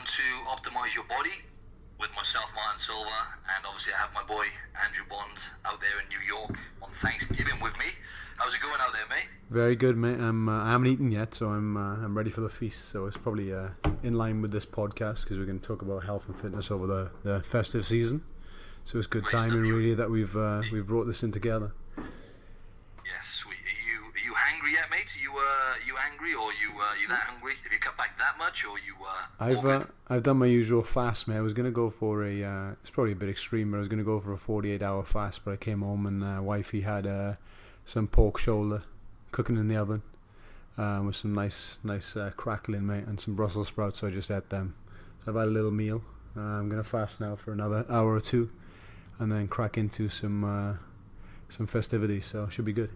welcome to Optimize Your Body with myself, Martin Silva, and obviously I have my boy Andrew Bond out there in New York on Thanksgiving with me. How's it going out there, mate? Very good, mate. I haven't eaten yet, so I'm ready for the feast. So it's probably in line with this podcast because we're going to talk about health and fitness over the festive season. So it's good timing, really, that we've brought this in together. Yes, sweet. Are you hungry yet, mate? Are you angry, or you that hungry? Have you cut back that much, or you? I've done my usual fast, mate. I was going to go for it's probably a bit extreme, but I was going to go for a 48-hour fast. But I came home and wifey had some pork shoulder cooking in the oven with some nice crackling, mate, and some Brussels sprouts. So I just ate them. So I've had a little meal. I'm going to fast now for another hour or two, and then crack into some festivities. So it should be good.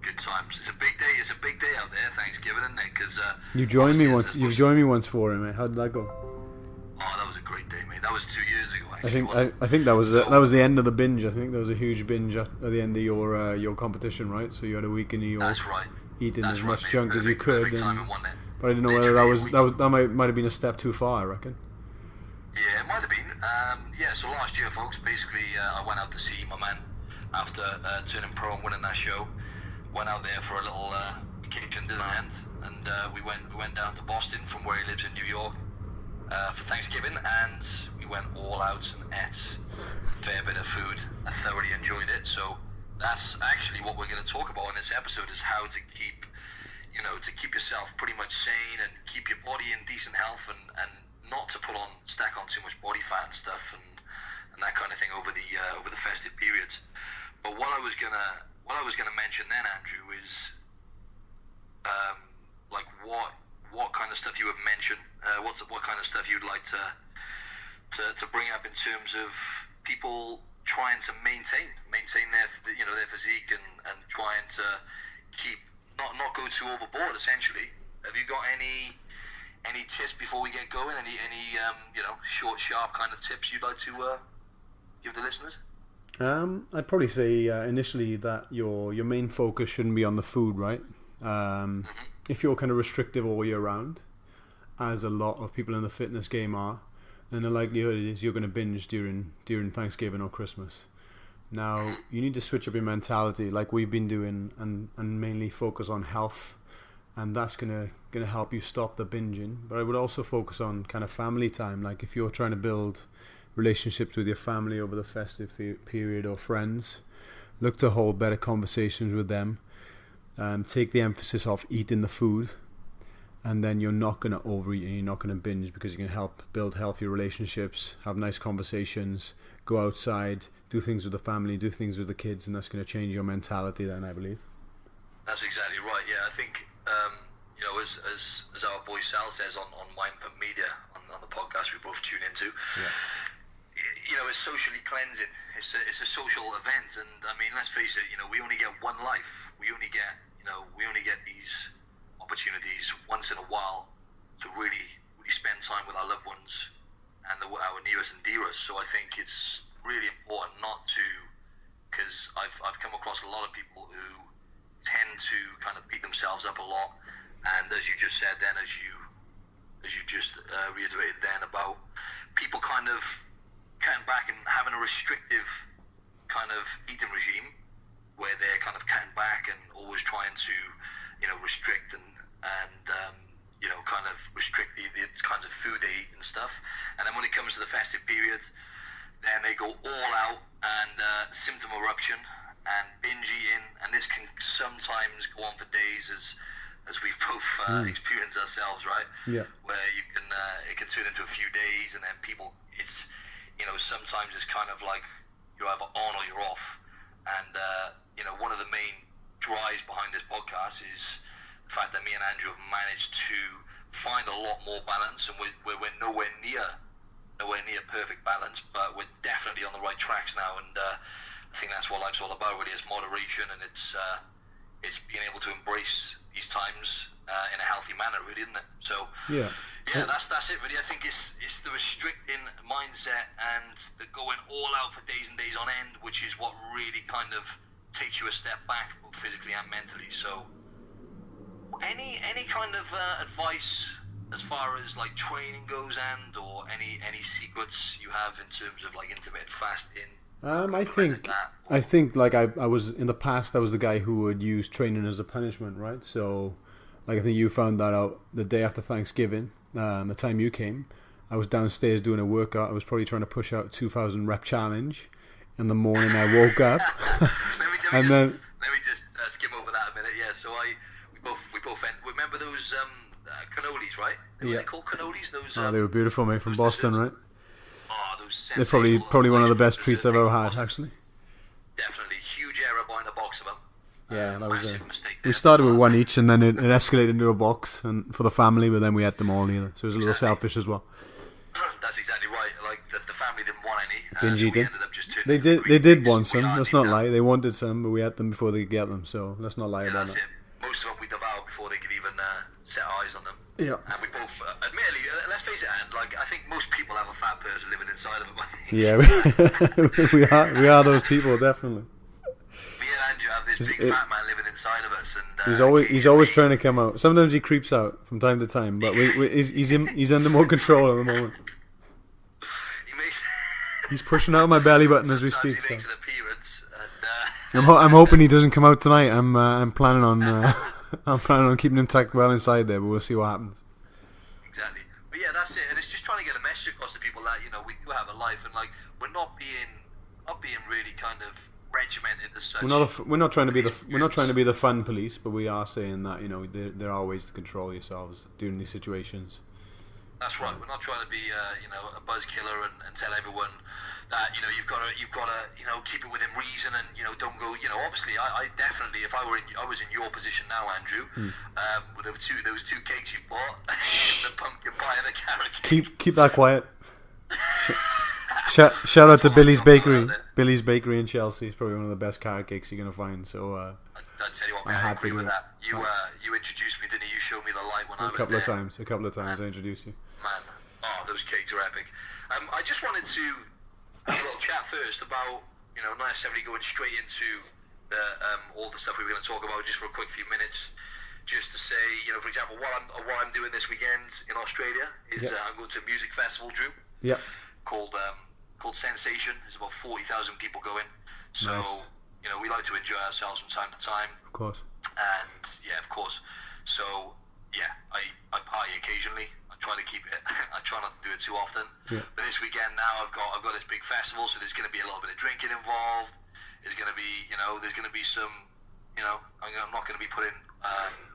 Good times. It's a big day. It's a big day out there, Thanksgiving, isn't it? Because you joined me once. You've joined me once for it, mate. How did that go? Oh, that was a great day, mate. That was 2 years ago, actually. I think that was the end of the binge. I think there was a huge binge at the end of your competition, right? So you had a week in New York. That's right. Eating as much mate. junk as you could. Perfect time in one day. But I didn't know whether that might have been a step too far, I reckon. Yeah, it might have been. So last year, folks, basically, I went out to see my man after turning pro and winning that show. Went out there for a little kitchen dinner and we went down to Boston from where he lives in New York for Thanksgiving, and we went all out and ate a fair bit of food. I thoroughly enjoyed it. So that's actually what we're going to talk about in this episode, is how to keep yourself pretty much sane and keep your body in decent health and not to stack on too much body fat and stuff and that kind of thing over the festive periods. But what I was gonna mention then, Andrew, is like what kind of stuff you would mention, what kind of stuff you'd like to bring up in terms of people trying to maintain their physique and trying to keep not go too overboard. Essentially, have you got any tips before we get going? Any short, sharp kind of tips you'd like to give the listeners? I'd probably say initially that your main focus shouldn't be on the food, right? If you're kind of restrictive all year round, as a lot of people in the fitness game are, then the likelihood is you're going to binge during Thanksgiving or Christmas. Now, you need to switch up your mentality like we've been doing and mainly focus on health, and that's going to help you stop the binging. But I would also focus on kind of family time, like if you're trying to build relationships with your family over the festive period or friends, look to hold better conversations with them, take the emphasis off eating the food, and then you're not going to overeat and you're not going to binge, because you can help build healthy relationships, have nice conversations, go outside, do things with the family, do things with the kids, and that's going to change your mentality then, I believe. That's exactly right. Yeah, I think as our boy Sal says on Mindpump Media on the podcast we both tune into, it's socially cleansing. It's a social event, and I mean, let's face it. We only get one life. We only get these opportunities once in a while to really spend time with our loved ones and our nearest and dearest. So I think it's really important not to, because I've come across a lot of people who tend to kind of beat themselves up a lot, and as you just said then, as you just reiterated then, about people kind of cutting back and having a restrictive kind of eating regime where they're kind of cutting back and always trying to restrict and kind of restrict the kinds of food they eat and stuff, and then when it comes to the festive period, then they go all out and symptom eruption and binge eating, and this can sometimes go on for days, as we've both experienced ourselves, right? Yeah. Where you can it can turn into a few days, and then people, it's sometimes it's kind of like you're either on or you're off, and one of the main drives behind this podcast is the fact that me and Andrew have managed to find a lot more balance, and we're nowhere near perfect balance, but we're definitely on the right tracks now, and I think that's what life's all about, really, is moderation, and it's being able to embrace these times in a healthy manner, really, isn't it? So yeah, that's it, really. I think it's the restricting mindset and the going all out for days and days on end, which is what really kind of takes you a step back, both physically and mentally. So any kind of advice as far as like training goes, or any secrets you have in terms of like intermittent fasting? I think like I was in the past, I was the guy who would use training as a punishment, right? So, like I think you found that out the day after Thanksgiving, the time you came. I was downstairs doing a workout. I was probably trying to push out 2,000 rep challenge. In the morning, I woke up, let me just skim over that a minute. Yeah, so we both remember those cannolis, right? Were they called cannolis? Those. They were beautiful, mate, from Boston, right? Oh, those. They're probably one of the best treats I've ever had, actually. Definitely, huge error buying a box of them. Yeah, that was massive mistake. We started with one each, and then it escalated into a box, and for the family, but then we had them all together. So it was a little selfish as well. That's exactly right. Like the family didn't want any. Binge eating. So we ended up just they did want some. Let's not lie. They wanted some, but we had them before they could get them. So let's not lie about that's that. It. Most of them we devoured before they could even set eyes on them. Yeah. And we both, admittedly, let's face it, and like I think most people have a fat person living inside of them. Yeah, we are those people, definitely. Me and Andrew have this big fat man living inside of us, and he's always trying to come out. Sometimes he creeps out from time to time, but he's under more control at the moment. He's pushing out my belly button as we speak. He makes an appearance, and, I'm hoping he doesn't come out tonight. I'm planning on keeping him tucked well inside there, but we'll see what happens. Exactly, but yeah, that's it. And it's just trying to get a message across to people that we do have a life, and like we're not being really kind of regimented as such. We're not trying to be the fun police, but we are saying that there are ways to control yourselves during these situations. That's right. We're not trying to be a buzz killer and tell everyone that you've got to keep it within reason and don't go. Obviously I definitely, if I was in your position now, Andrew, with those two cakes you bought, the pumpkin pie and the carrot cake. Keep that quiet. Shout out to Billy's Bakery. Billy's Bakery in Chelsea is probably one of the best carrot cakes you're gonna find. So I'll tell you what, man, I agree with that. You introduced me, didn't you? You showed me the light when I was there. A couple of times I introduced you. Man, those cakes are epic. I just wanted to have a little chat first about not necessarily going straight into all the stuff we were going to talk about just for a quick few minutes. Just to say, for example, what I'm doing this weekend in Australia is I'm going to a music festival, Drew. Yeah. Called Sensation. There's about 40,000 people going. So nice. We like to enjoy ourselves from time to time. Of course. And yeah, of course. So yeah, I party occasionally. I try to keep it. I try not to do it too often. Yeah. But this weekend now I've got this big festival, so there's going to be a little bit of drinking involved. There's going to be there's going to be some I'm not going to be putting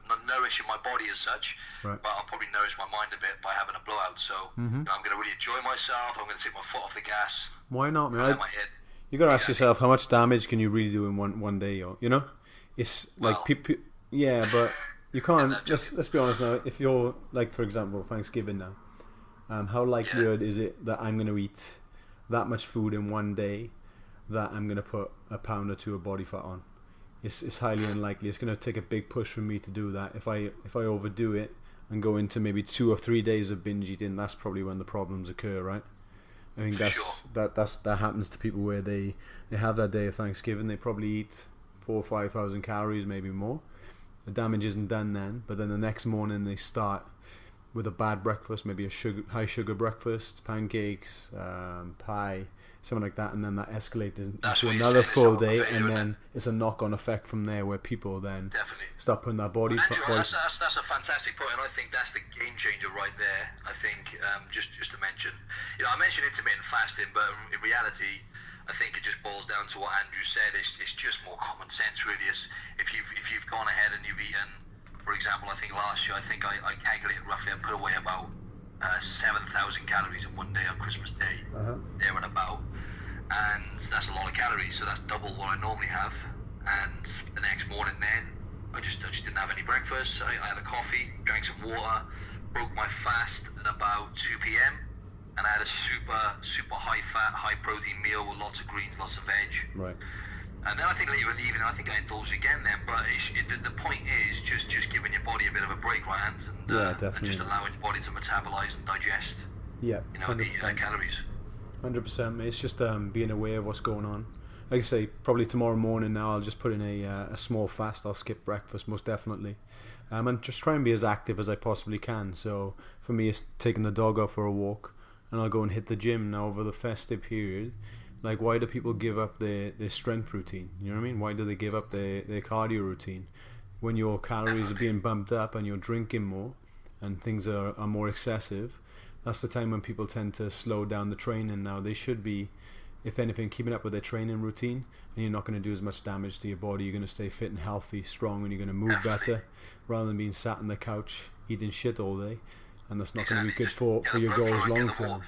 not nourishing my body as such, right. But I'll probably nourish my mind a bit by having a blowout. So I'm going to really enjoy myself. I'm going to take my foot off the gas. Why not, man? You got to ask yourself, how much damage can you really do in one day? It's like people. Yeah, but you can't. Let's be honest now. If you're like, for example, Thanksgiving now, how likelihood is it that I'm going to eat that much food in one day that I'm going to put a pound or two of body fat on? It's highly unlikely. It's going to take a big push for me to do that. If I overdo it and go into maybe 2 or 3 days of binge eating, that's probably when the problems occur, right? I think that happens to people where they have that day of Thanksgiving. They probably eat 4,000 or 5,000 calories, maybe more. The damage isn't done then, but then the next morning they start with a bad breakfast, maybe a high sugar breakfast, pancakes, pie, something like that, and then that escalates into another full day, and then it's a knock-on effect from there where people then start putting their body. Andrew, that's a fantastic point, and I think that's the game changer right there. I think just to mention, I mentioned intermittent fasting, but in reality, I think it just boils down to what Andrew said. It's just more common sense, really. If you've gone ahead and you've eaten, for example, I think last year, I calculated roughly, I put away about 7,000 calories in one day on Christmas Day, there and about, and that's a lot of calories. So that's double what I normally have. And the next morning, then I just didn't have any breakfast. I had a coffee, drank some water, broke my fast at about 2 p.m. and I had a super high fat, high protein meal with lots of greens, lots of veg. Right. And then I think later in the evening, I think I indulged again then. But the point is just giving your body a bit of a break, right, and just allowing your body to metabolize and digest. Yeah. The calories. 100%, mate. It's just being aware of what's going on. Like I say, probably tomorrow morning now I'll just put in a small fast. I'll skip breakfast most definitely. and just try and be as active as I possibly can. So for me, it's taking the dog out for a walk, and I'll go and hit the gym. Now over the festive period, like, why do people give up their strength routine? You know what I mean? Why do they give up their cardio routine? When your calories are being bumped up and you're drinking more and things are more excessive, that's the time when people tend to slow down the training. Now they should be, if anything, keeping up with their training routine, and you're not going to do as much damage to your body. You're going to stay fit and healthy, strong, and you're going to move better rather than being sat on the couch eating shit all day, and that's not going to be good for your goals long term.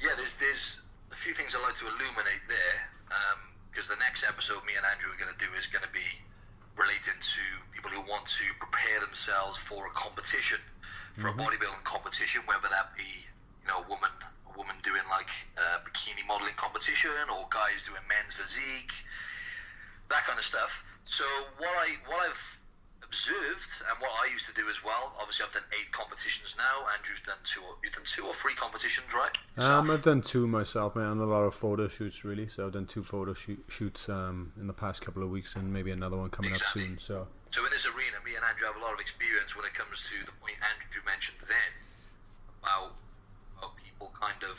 Yeah, there's a few things I'd like to illuminate there, because the next episode me and Andrew are going to do is going to be relating to people who want to prepare themselves for a competition, for a bodybuilding competition, whether that be, you know, a woman doing like a bikini modeling competition, or guys doing men's physique, that kind of stuff. So what I've observed, and what I used to do as well, obviously I've done 8 competitions now. Andrew's done 2 or 3 competitions, right? I've done 2 myself, man, and a lot of photo shoots, really. So I've done 2 photo shoots in the past couple of weeks, and maybe another one coming up soon. So in this arena, me and Andrew have a lot of experience when it comes to the point Andrew mentioned then about people kind of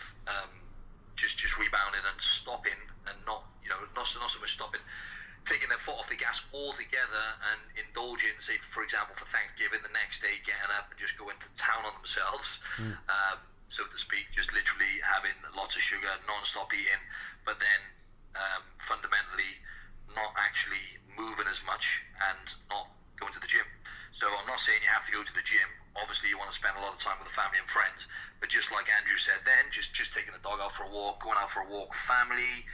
just rebounding and stopping, and not so much stopping, taking their foot off the gas altogether and indulging, say, for example, for Thanksgiving, the next day getting up and just going to town on themselves, so to speak, just literally having lots of sugar, non-stop eating, but then fundamentally not actually moving as much and not going to the gym. So I'm not saying you have to go to the gym. Obviously you want to spend a lot of time with the family and friends, but just like Andrew said then, just taking the dog out for a walk, going out for a walk with family,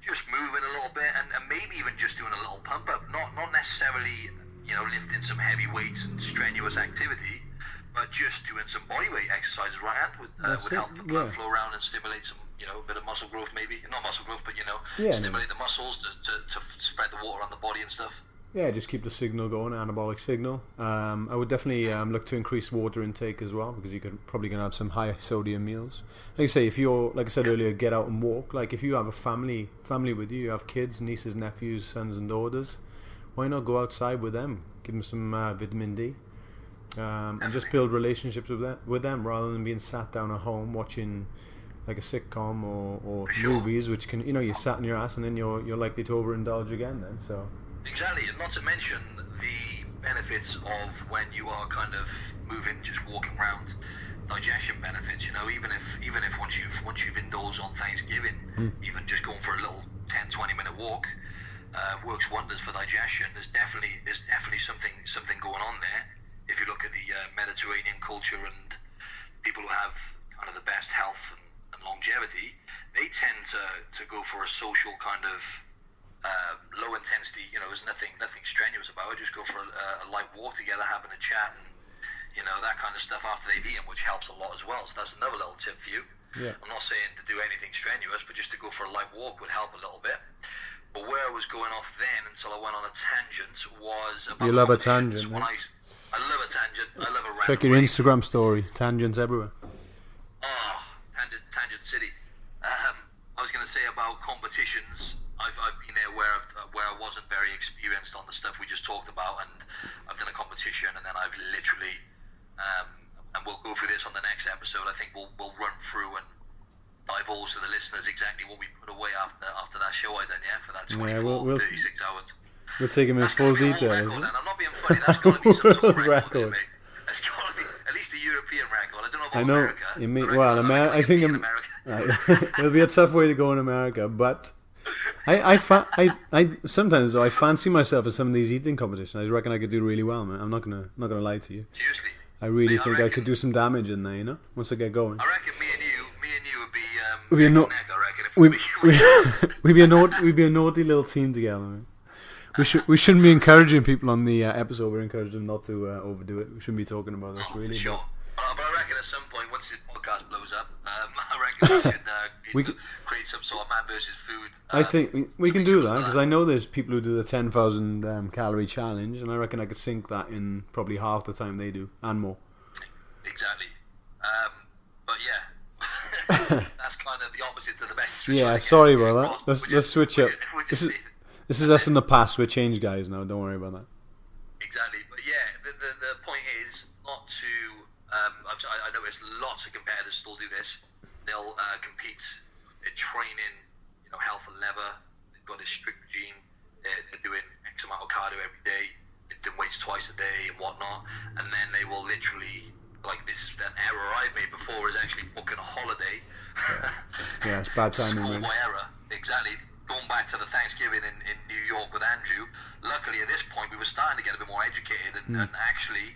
just moving a little bit, and maybe even just doing a little pump up, not necessarily, you know, lifting some heavy weights and strenuous activity, but just doing some body weight exercises, right, and would help the blood flow around and stimulate some, you know, a bit of muscle growth, maybe not muscle growth, but, you know, stimulate the muscles to spread the water on the body and stuff. Yeah, just keep the signal going, anabolic signal. I would definitely look to increase water intake as well, because you could probably gonna have some high sodium meals. Like I say, if you're, like I said earlier, get out and walk. Like if you have a family with you, you have kids, nieces, nephews, sons and daughters, why not go outside with them? Give them some vitamin D, and just build relationships with them rather than being sat down at home watching like a sitcom or movies, which can, you know, you're sat in your ass and then you're likely to overindulge again then. So. Exactly, and not to mention the benefits of when you are kind of moving, just walking around, digestion benefits. You know, even if once you've indulged on Thanksgiving, even just going for a little 10-20 minute walk works wonders for digestion. There's definitely something going on there. If you look at the Mediterranean culture and people who have kind of the best health and longevity, they tend to go for a social kind of low intensity, you know, there's nothing strenuous about it, just go for a light walk together, having a chat, and, you know, that kind of stuff after they've eaten, which helps a lot as well. So that's another little tip for you. I'm not saying to do anything strenuous, but just to go for a light walk would help a little bit. But where I was going off then, until I went on a tangent, was about you love a tangent, when I love a tangent. I love a random check your Instagram story, tangents everywhere. Tangent City. I was going to say about competitions. I've been there where I wasn't very experienced on the stuff we just talked about, and I've done a competition, and then I've literally, and we'll go through this on the next episode. I think we'll run through and divulge to the listeners exactly what we put away after that show I done, for that 24, 36 hours. We'll take him in full detail. And I'm not being funny. That's got to be some sort of record. There, mate. That's got to be at least a European record. I don't know about America. I think it'll be a tough way to go in America, but. I sometimes though I fancy myself at some of these eating competitions. I reckon I could do really well, man. I'm not gonna lie to you. Seriously, I really think I could do some damage in there. You know, once I get going. I reckon me and you would be we'd be a naughty little team together, man. We shouldn't be encouraging people on the episode. We're encouraging them not to overdo it. We shouldn't be talking about this really. Sure. But I reckon at some point, once this podcast blows up, I reckon we should create some sort of man versus food. I think we can do that, because I know there's people who do the 10,000 calorie challenge, and I reckon I could sink that in probably half the time they do, and more. Exactly. But yeah, that's kind of the opposite to the best. Yeah, sorry about that. Let's switch up. This is us in the past. We're changed guys now. Don't worry about that. Exactly. But yeah, the point much. I notice lots of competitors still do this. They'll compete at training, health and lever. They've got this strict regime. They're doing X amount of cardio every day, lifting weights twice a day and whatnot. And then they will literally, like, this is an error I've made before, is actually booking a holiday. Yeah, it's bad timing. School by error, exactly. Going back to the Thanksgiving in New York with Andrew, luckily at this point we were starting to get a bit more educated, and actually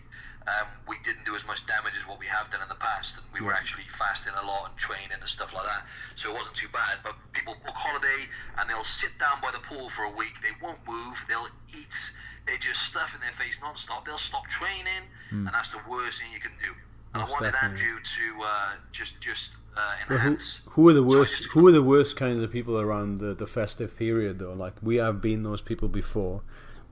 we didn't do as much damage as what we have done in the past, and we were actually fasting a lot and training and stuff like that, so it wasn't too bad. But people book holiday and they'll sit down by the pool for a week, they won't move, they'll eat, they're just stuffing their face non-stop, they'll stop training, and that's the worst thing you can do. And I wanted Andrew to just enhance. Who are the worst? Who are the worst kinds of people around the festive period though? Like, we have been those people before.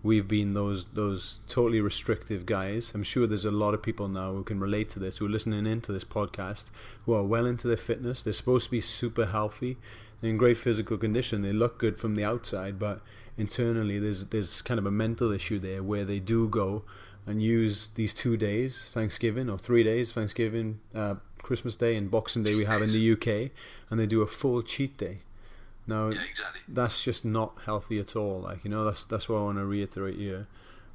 We've been those totally restrictive guys. I'm sure there's a lot of people now who can relate to this, who are listening into this podcast, who are well into their fitness. They're supposed to be super healthy, in great physical condition. They look good from the outside, but internally there's kind of a mental issue there where they do go and use these 2 days, Thanksgiving, or 3 days, Thanksgiving, Christmas Day and Boxing Day we have in the UK, and they do a full cheat day. Now, that's just not healthy at all. Like, that's what I want to reiterate here.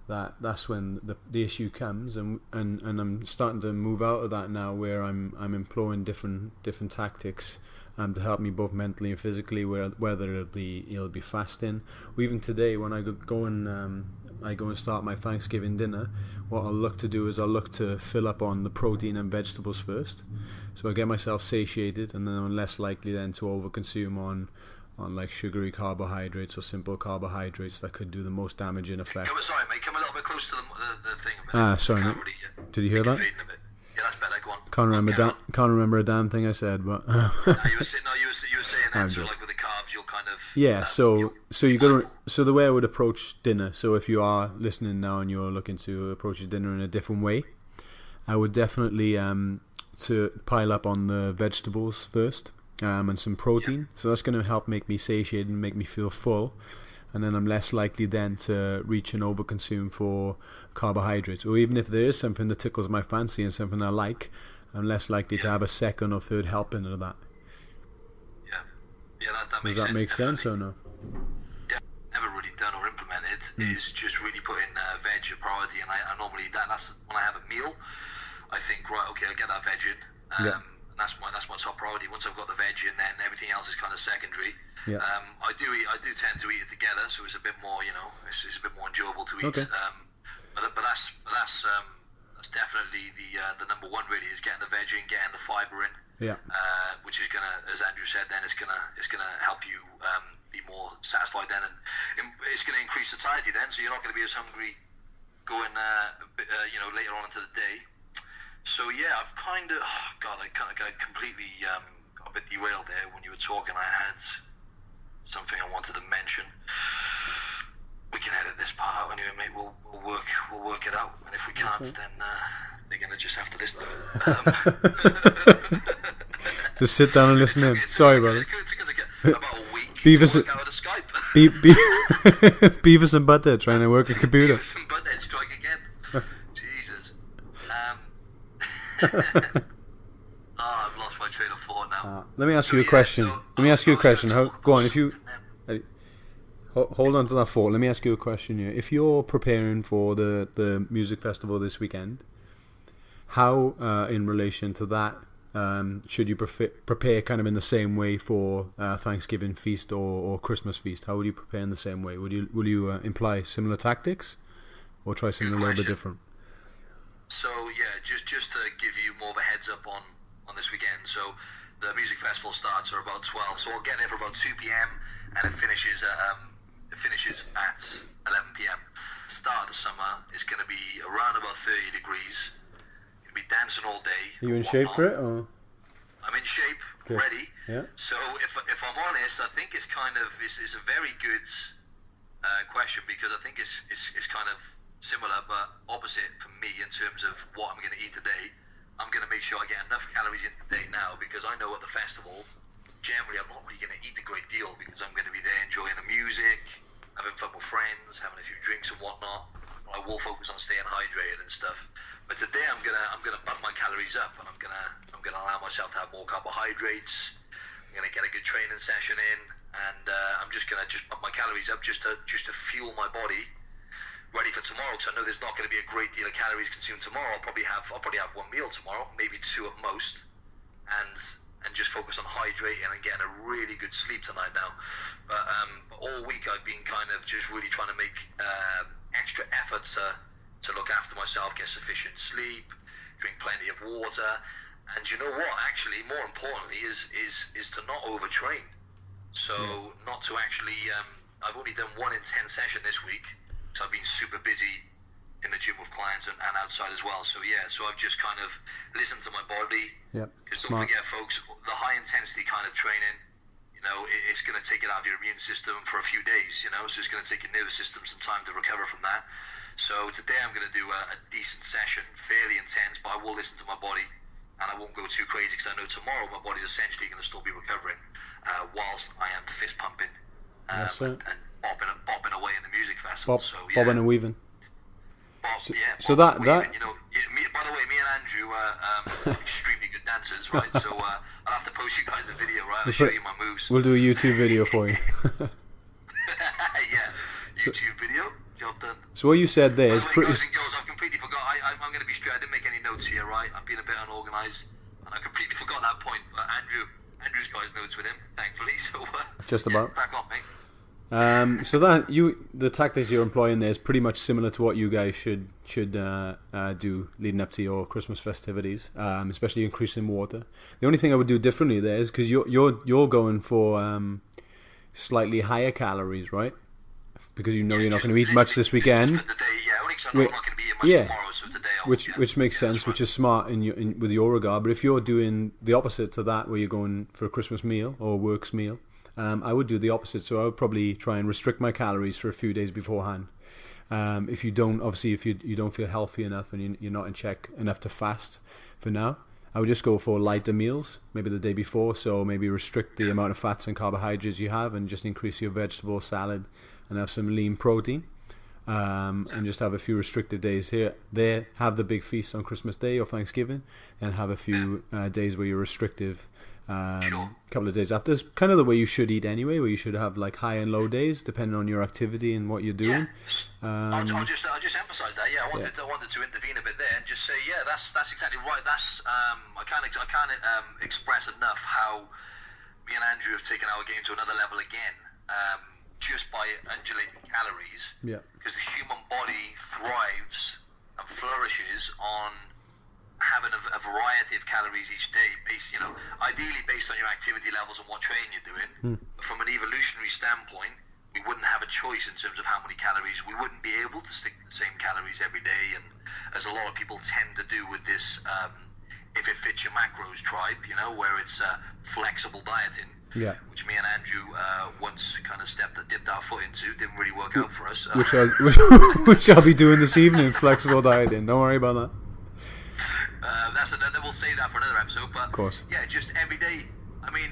That's when the issue comes, and I'm starting to move out of that now, where I'm employing different tactics to help me both mentally and physically. Whether it'll be fasting, or even today when I go and start my Thanksgiving dinner, what I'll look to do is I'll look to fill up on the protein and vegetables first, so I get myself satiated, and then I'm less likely then to overconsume on like sugary carbohydrates or simple carbohydrates that could do the most damage in effect. Sorry, mate, come a little bit close to the thing. Sorry, mate. Did you hear that? Yeah, that's better. Go on. Can't remember a damn thing I said, but. You were saying that. So, like with the carbs, you'll kind of. Yeah. So you got to. So the way I would approach dinner. So if you are listening now and you're looking to approach your dinner in a different way, I would definitely to pile up on the vegetables first. And some protein, so that's going to help make me satiated and make me feel full, and then I'm less likely then to reach and overconsume for carbohydrates, or even if there is something that tickles my fancy and something I like, I'm less likely to have a second or third helping of that. Yeah, that makes sense. Does that make sense or no? Yeah, never really done or implemented is just really putting veg a priority, and I normally that's when I have a meal, I think, right, okay, I'll get that veg in. That's my top priority. Once I've got the veg in, then everything else is kind of secondary. I do tend to eat it together, so it's a bit more, it's a bit more enjoyable to eat. Okay. But that's definitely the number one, really, is getting the veg in, getting the fibre in. Which is gonna, as Andrew said, then it's gonna help you be more satisfied then, and it's gonna increase satiety then, so you're not gonna be as hungry going later on into the day. So yeah, I've kind of, I completely got a bit derailed there when you were talking. I had something I wanted to mention. We can edit this part out anyway, mate. We'll work it out, and if we can't, then they're gonna just have to listen to it. Just sit down and listen in. Sorry, brother. About a week. Beavis to work out of Skype. Beavis and Butthead trying to work a computer. Beavis and Butthead strike again. Jesus. I've lost my train of thought now. Let me ask you a question. Go on. If you hold on to that thought, let me ask you a question here. If you're preparing for the music festival this weekend, how, in relation to that, should you prepare kind of in the same way for Thanksgiving feast or Christmas feast? How would you prepare in the same way? Will you imply similar tactics, or try something a little bit different? So yeah, just to give you more of a heads up on this weekend. So the music festival starts at about 12. So I'll get there for about 2 p.m. and it finishes at 11 p.m. Start of the summer is going to be around about 30 degrees. Going to be dancing all day. Are you in shape for it? Or? I'm in shape, good. Ready. Yeah. So if I'm honest, I think it's a very good question, because I think it's kind of similar but opposite for me in terms of what I'm going to eat today. I'm going to make sure I get enough calories in today now, because I know at the festival, generally I'm not really going to eat a great deal, because I'm going to be there enjoying the music, having fun with friends, having a few drinks and whatnot. I will focus on staying hydrated and stuff. But today I'm gonna bump my calories up, and I'm gonna allow myself to have more carbohydrates. I'm gonna get a good training session in, and I'm just gonna bump my calories up just to fuel my body ready for tomorrow. Because I know there's not going to be a great deal of calories consumed tomorrow. I'll probably have one meal tomorrow, maybe two at most, and just focus on hydrating and getting a really good sleep tonight now. But all week I've been kind of just really trying to make extra efforts to look after myself, get sufficient sleep, drink plenty of water, and you know what? Actually, more importantly, is to not overtrain. So not to actually. I've only done 1 in 10 session this week. So I've been super busy in the gym with clients and outside as well. So so I've just kind of listened to my body. Because don't forget, folks, the high intensity kind of training, it's going to take it out of your immune system for a few days. So it's going to take your nervous system some time to recover from that. So today I'm going to do a decent session, fairly intense, but I will listen to my body, and I won't go too crazy because I know tomorrow my body's essentially going to still be recovering whilst I am fist pumping. And bopping away in the music festival. Bobbing and weaving. So that by the way, me and Andrew are extremely good dancers, right? So I'll have to post you guys a video, right? I'll show you my moves. We'll do a YouTube video for you. YouTube video. Job done. So what you said there is pretty. Guys and girls, I've completely forgot. I'm going to be straight. I didn't make any notes here, right? I've been a bit unorganised, and I completely forgot that point. But Andrew's got his notes with him, thankfully. So just about. Crack on, mate. So the tactics you're employing there is pretty much similar to what you guys should do leading up to your Christmas festivities, especially increasing water. The only thing I would do differently there is because you're going for slightly higher calories, right? Because you're not going to eat much this weekend. Only because I'm not going to be eating much tomorrow, so today which makes sense, which is smart with your regard. But if you're doing the opposite to that, where you're going for a Christmas meal or a works meal, I would do the opposite. So I would probably try and restrict my calories for a few days beforehand. If you don't feel healthy enough and you're not in check enough to fast for now, I would just go for lighter meals, maybe the day before. So maybe restrict the amount of fats and carbohydrates you have, and just increase your vegetable salad and have some lean protein. And just have a few restricted days here. There, have the big feast on Christmas Day or Thanksgiving, and have a few days where you're restrictive. Couple of days after. It's kind of the way you should eat anyway, where you should have like high and low days depending on your activity and what you're doing. I'll just emphasise that. I wanted to intervene a bit there and just say, that's exactly right. That's I can't express enough how me and Andrew have taken our game to another level again. Just by undulating calories. Because the human body thrives and flourishes on having a variety of calories each day, ideally based on your activity levels and what training you're doing. But from an evolutionary standpoint, we wouldn't have a choice in terms of how many calories. We wouldn't be able to stick to the same calories every day, and as a lot of people tend to do with this if it fits your macros tribe, where it's flexible dieting, which me and Andrew once kind of dipped our foot into. Didn't really work out for us. Which I'll be doing this evening, flexible dieting. Don't worry about that. We'll say that for another episode, but of course. Just every day. I mean,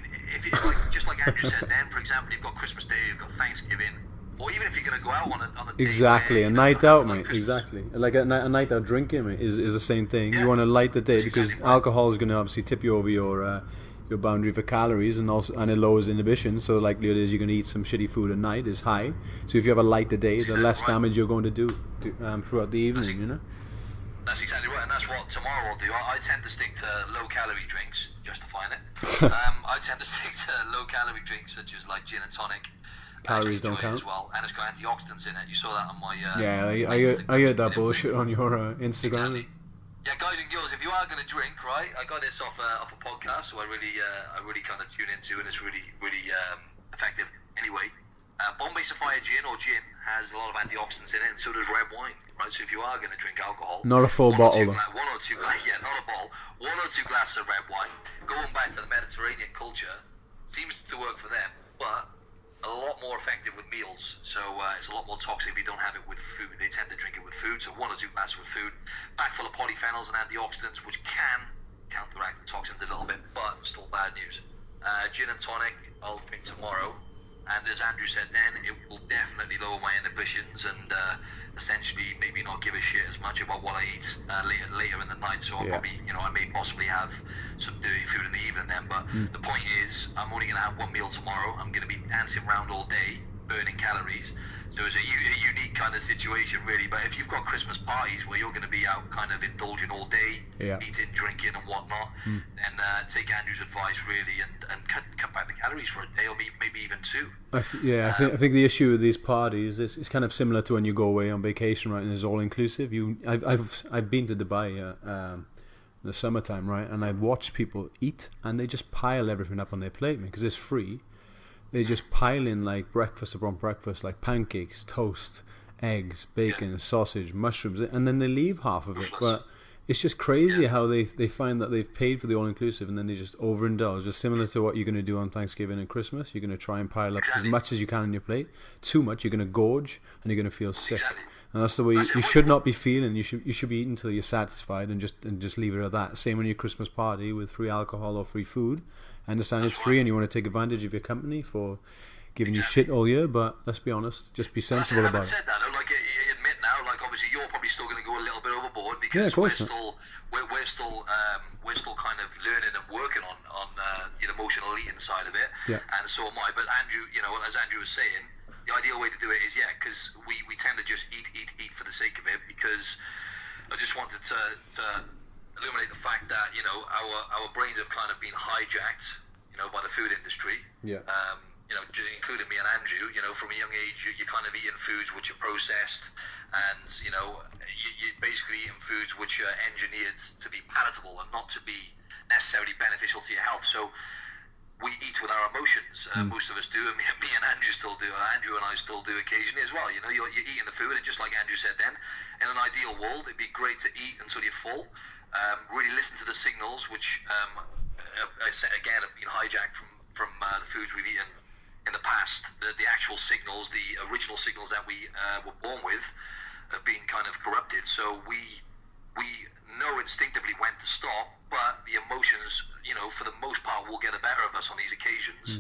just like Andrew said, then for example, you've got Christmas Day, you've got Thanksgiving, or even if you're going to go out on a day exactly a night out, mate. Christmas. Exactly, like a night out drinking, mate, is the same thing. You want to light the day because alcohol is going to obviously tip you over your boundary for calories, and it lowers inhibition. So the likelihood is you're going to eat some shitty food at night is high. So if you have a lighter day, the less damage you're going to do throughout the evening. That's exactly right, and that's what tomorrow will do. I tend to stick to low-calorie drinks, justifying it. I tend to stick to low-calorie drinks such as like gin and tonic. Calories don't count. As well, and it's got antioxidants in it. You saw that on my. I heard that bullshit on your Instagram. Exactly. Yeah, guys and girls, if you are going to drink, right, I got this off a podcast, so I really kind of tune into, and it's really effective. Anyway. Bombay Sapphire gin or gin has a lot of antioxidants in it, and so does red wine, right? So if you are going to drink alcohol, not a full bottle, not a bottle, 1 or 2 glasses of red wine. Going back to the Mediterranean culture, seems to work for them, but a lot more effective with meals. So it's a lot more toxic if you don't have it with food. They tend to drink it with food, so 1 or 2 glasses with food, packed full of polyphenols and antioxidants, which can counteract the toxins a little bit, but still bad news. Gin and tonic, I'll drink tomorrow. and as Andrew said then, it will definitely lower my inhibitions and essentially maybe not give a shit as much about what I eat later in the night. So I'll probably, I may possibly have some dirty food in the evening then, but the point is, I'm only going to have one meal tomorrow. I'm going to be dancing around all day, burning calories. So it's a unique kind of situation, really. But if you've got Christmas parties where you're going to be out kind of indulging all day, eating, drinking and whatnot, then take Andrew's advice, really, and cut back the calories for a day or maybe even two. I think the issue with these parties is it's kind of similar to when you go away on vacation, right? And it's all inclusive. I've been to Dubai the summertime, right? And I've watched people eat and they just pile everything up on their plate, because it's free. They just pile in like breakfast upon breakfast, like pancakes, toast, eggs, bacon, sausage, mushrooms, and then they leave half of it. But it's just crazy how they find that they've paid for the all-inclusive and then they just overindulge. Just similar to what you're going to do on Thanksgiving and Christmas. You're going to try and pile up as much as you can on your plate. Too much, you're going to gorge and you're going to feel sick. And that's the way you should not be feeling. You should be eating until you're satisfied and just leave it at that. Same on your Christmas party with free alcohol or free food. I understand it's free and you want to take advantage of your company for giving you shit all year, but let's be honest, just be sensible about it. Said that, like, you admit now, like, obviously you're probably still going to go a little bit overboard, because we're still kind of learning and working on the emotional eating side of it, and so am I. But Andrew, as Andrew was saying, the ideal way to do it is because we tend to just eat for the sake of it, because I just wanted to illuminate the fact that our brains have kind of been hijacked by the food industry, including me and Andrew. From a young age you're kind of eating foods which are processed, and you're basically eating foods which are engineered to be palatable and not to be necessarily beneficial to your health. So we eat with our emotions. Most of us do, and me and Andrew still do. Andrew and I still do occasionally as well. You're eating the food, and just like Andrew said then, in an ideal world it'd be great to eat until you're full. Really listen to the signals, which again have been hijacked from the foods we've eaten in the past. The actual signals, the original signals that we were born with, have been kind of corrupted. So we know instinctively when to stop, but the emotions, for the most part, will get the better of us on these occasions.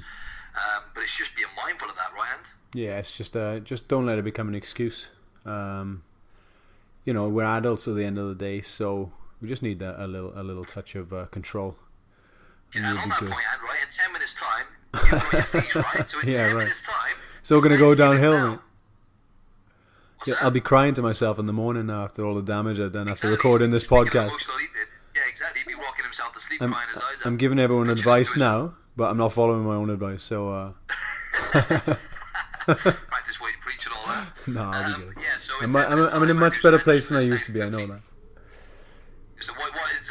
But it's just being mindful of that, right, And? Yeah, it's just don't let it become an excuse. We're adults at the end of the day, so we just need a little touch of control. And on that point, And, right, in 10 minutes' time, you're on your feet, right? So in 10 minutes' time, it's all going to go downhill, mate. I'll be crying to myself in the morning now after all the damage I've done after recording this podcast. Yeah, exactly. He'd be rocking himself to sleep, crying his eyes out. I'm giving everyone advice now, but I'm not following my own advice, so... Practice what you preach and all that. No, I'll be good. So I'm in a much better place than I used to be, I know that. So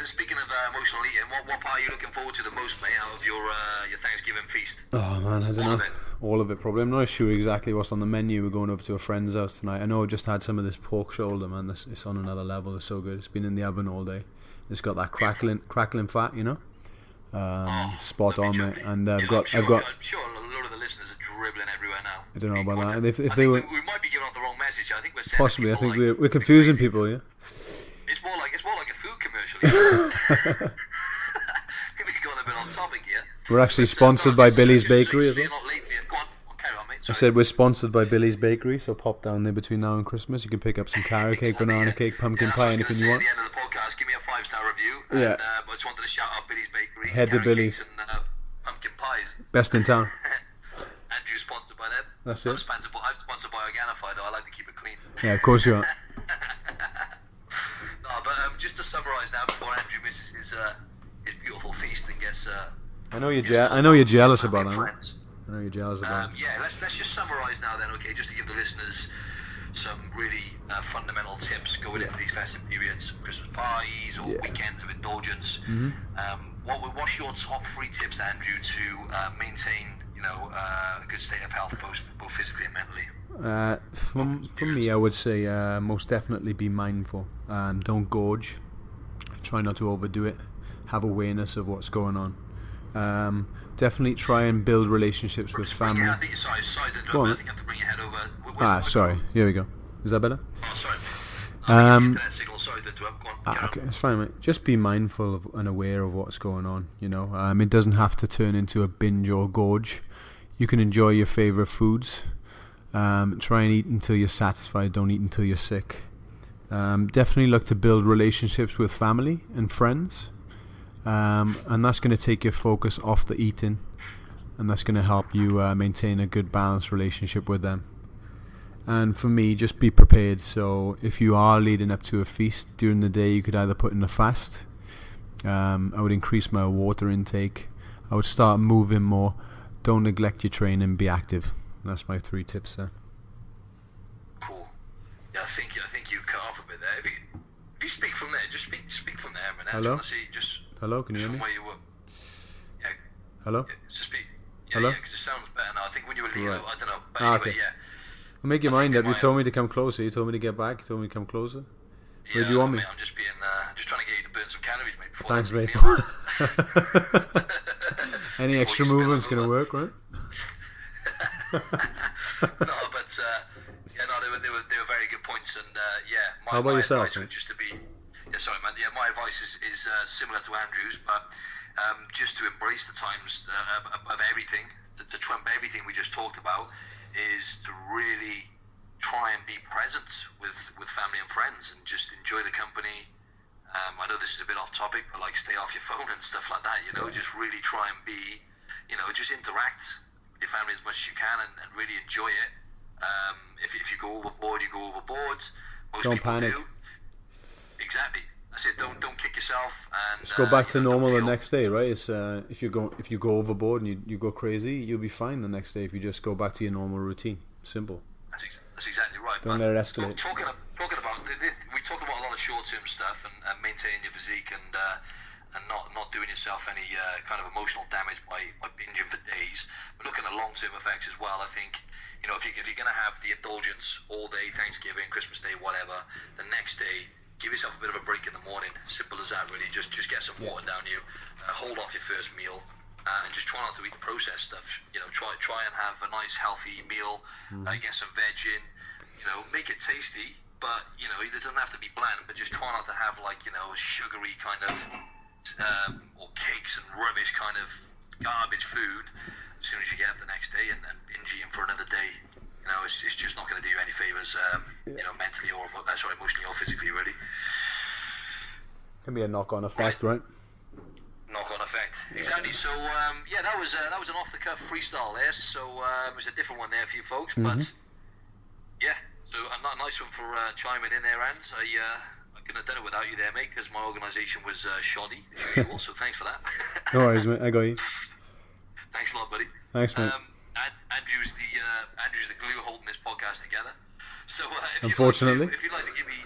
speaking of emotional eating, what part are you looking forward to the most, mate, out of your Thanksgiving feast? Oh man, I don't know. All of it probably. I'm not sure exactly what's on the menu. We're going over to a friend's house tonight. I know I just had some of this pork shoulder, man. It's on another level. It's so good. It's been in the oven all day. It's got that crackling fat, spot on, mate. And I'm sure a lot of the listeners are dribbling everywhere now. I don't know about that. And if they were, we might be giving off the wrong message. I think we're saying possibly. I think we're confusing people. Yeah. It's more like a food commercial. We've gone a bit on topic here. We're actually sponsored by Billy's Bakery as well. Go on, carry on, mate. I said we're sponsored by Billy's Bakery, so pop down there between now and Christmas. You can pick up some carrot cake, banana cake, pumpkin pie, anything you want. At the end of the podcast, give me a 5-star review. Yeah. I just wanted to shout out Billy's Bakery. Head to Billy's. And pumpkin pies. Best in town. Andrew's sponsored by them. That's it. I'm sponsored by Organifi, though. I like to keep it clean. Yeah, of course you are. No, but just to summarise now, before Andrew misses his beautiful feast and gets... I know you're jealous about it. I know you're jealous about it. Yeah, let's just summarise now then, okay, just to give the listeners some really fundamental tips going into these festive periods, Christmas parties or weekends of indulgence. What's your top 3 tips, Andrew, to maintain a good state of health both physically and mentally? For me, I would say most definitely be mindful. Don't gorge. Try not to overdo it. Have awareness of what's going on. Definitely try and build relationships with family. I think I think you have to bring your head over. Sorry. Here we go. Is that better? Oh, sorry. Sorry to interrupt. Go on. Okay, it's fine, mate. Just be mindful of and aware of what's going on. It doesn't have to turn into a binge or gorge. you can enjoy your favorite foods. Try and eat until you're satisfied. Don't eat until you're sick. Definitely look to build relationships with family and friends. And that's going to take your focus off the eating. And that's going to help you maintain a good balanced relationship with them. And for me, just be prepared. So if you are leading up to a feast during the day, you could either put in a fast. I would increase my water intake. I would start moving more. Don't neglect your training. Be active. That's my 3 tips there. Cool. Yeah, I think you cut off a bit there. If you speak from there, just speak from there, man. Hello? Hello, can you hear me? From where you were. Yeah. Hello? Yeah, just speak. Yeah, Hello? Yeah, because it sounds better now. I think when you were leaving, Right. I don't know. But anyway, okay. yeah. Well, make your mind up. You told me to come closer. You told me to get back. You told me to come closer. Where do you want me? Mate, I'm just being, just trying to get you to burn some calories, mate. Thanks, mate. Any extra movement's going to work, right? No, but they were very good points, and How about my yourself, advice would just to be, sorry, man. Yeah, my advice is similar to Andrew's, but just to embrace the times above everything, to trump everything we just talked about, is to really try and be present with family and friends, and just enjoy the company. I know this is a bit off topic, but like stay off your phone and stuff like that. Just really try and be, just interact with your family as much as you can, and really enjoy it. If you go overboard, you go overboard. Most don't people panic. do. Exactly. That's it. Don't kick yourself. And just go back to normal the next day, right? It's if you go overboard and you go crazy, you'll be fine the next day if you just go back to your normal routine. Simple. That's exactly right. Don't let it escalate. Talking about we talk about a lot of short-term stuff and maintaining your physique and not doing yourself any kind of emotional damage by binging for days. But looking at long-term effects as well, I think if you're going to have the indulgence all day, Thanksgiving, Christmas Day, whatever, the next day, give yourself a bit of a break in the morning. Simple as that, really. Just get some water down you. Hold off your first meal. And just try not to eat the processed stuff. Try and have a nice healthy meal. Get some veg in. Make it tasty, but it doesn't have to be bland. But just try not to have sugary kind of or cakes and rubbish kind of garbage food as soon as you get up the next day and binge eating for another day. It's just not going to do you any favors. Mentally or emotionally or physically, really. Can be a knock-on effect, right? Knock-on effect, exactly. So that was an off-the-cuff freestyle there. So it was a different one there for you folks, but so a nice one for chiming in there, Ans. I couldn't have done it without you there, mate, because my organisation was shoddy as usual. So thanks for that. No worries, mate. I got you. Thanks a lot, buddy. Thanks, mate. Andrew's the glue holding this podcast together. So if you'd like to give me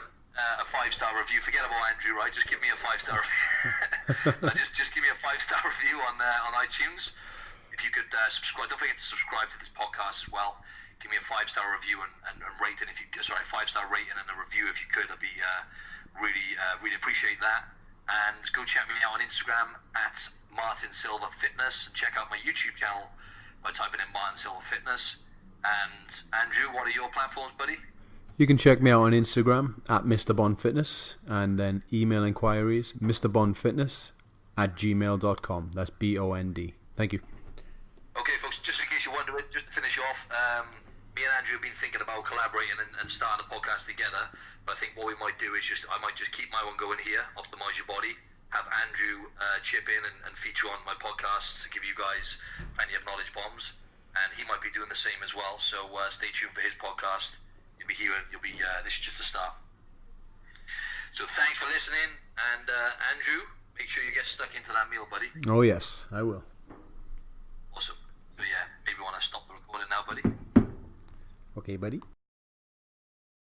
a 5-star review, forget about Andrew, right? Just give me a 5-star review. just give me a 5-star review on iTunes. If you could subscribe, don't forget to subscribe to this podcast as well. Give me a 5-star review and rating 5-star rating and a review if you could. I'd be really appreciate that. And go check me out on Instagram at Martin Silva Fitness, and check out my YouTube channel by typing in Martin Silva Fitness. And Andrew, what are your platforms, buddy? You can check me out on Instagram at Mr. Bond Fitness, and then email inquiries mrbondfitness@gmail.com. That's BOND. Thank you. Okay, folks, just in case you wonder, just to finish off, me and Andrew have been thinking about collaborating and starting a podcast together. But I think what we might do is I might just keep my one going here, Optimize Your Body, have Andrew chip in and feature on my podcast to give you guys plenty of knowledge bombs. And he might be doing the same as well. So stay tuned for his podcast. You'll be hearing. This is just a start. So thanks for listening, and Andrew, make sure you get stuck into that meal, buddy. Oh yes, I will. Awesome. So maybe want to stop the recording now, buddy. Okay, buddy.